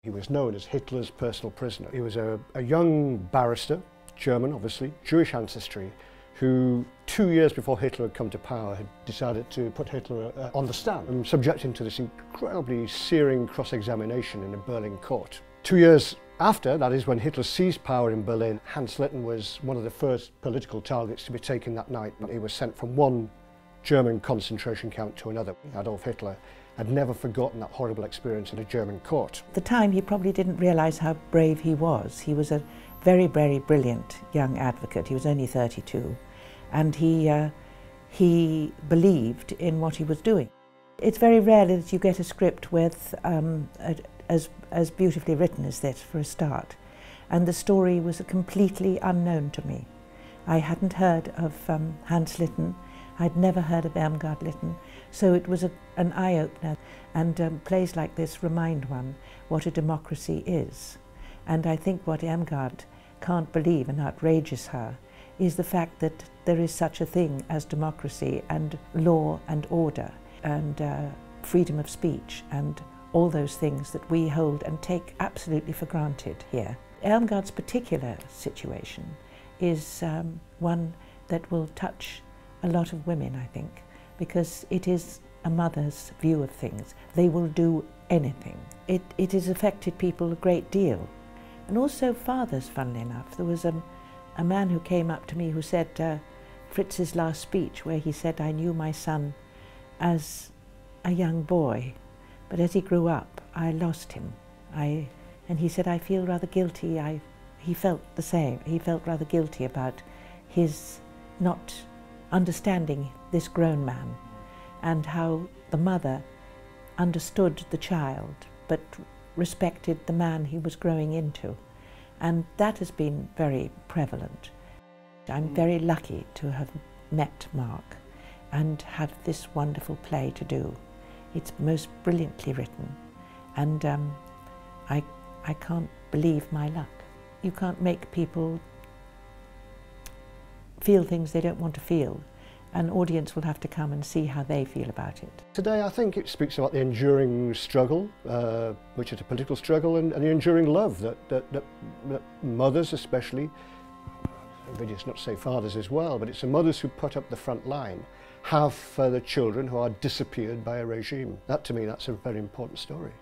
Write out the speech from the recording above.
He was known as Hitler's personal prisoner. He was a young barrister, German obviously, Jewish ancestry, who 2 years before Hitler had come to power had decided to put Hitler on the stand and subject him to this incredibly searing cross-examination in a Berlin court. 2 years after, that is when Hitler seized power in Berlin, Hans Litten was one of the first political targets to be taken that night. He was sent from one German concentration camp to another. Adolf Hitler had never forgotten that horrible experience in a German court. At the time, he probably didn't realise how brave he was. He was a very, very brilliant young advocate. He was only 32, and he believed in what he was doing. It's very rare that you get a script with as beautifully written as this, for a start, and the story was completely unknown to me. I hadn't heard of Hans Litten. I'd never heard of Irmgard Litten, so it was an eye-opener, and plays like this remind one what a democracy is. And I think what Irmgard can't believe and outrages her is the fact that there is such a thing as democracy and law and order and freedom of speech and all those things that we hold and take absolutely for granted here. Irmgard's particular situation is one that will touch a lot of women, I think, because it is a mother's view of things. They will do anything. It has affected people a great deal. And also fathers, funnily enough. There was a man who came up to me who said Fritz's last speech, where he said, "I knew my son as a young boy, but as he grew up, I lost him." And he said, "I feel rather guilty." He felt the same. He felt rather guilty about his not understanding this grown man, and how the mother understood the child but respected the man he was growing into. And that has been very prevalent. I'm very lucky to have met Mark and have this wonderful play to do. It's most brilliantly written, and I can't believe my luck. You can't make people feel things they don't want to feel. An audience will have to come and see how they feel about it. Today I think it speaks about the enduring struggle, which is a political struggle, and the enduring love that mothers especially, maybe it's not to say fathers as well, but it's the mothers who put up the front line, have for the children who are disappeared by a regime. That, to me, that's a very important story.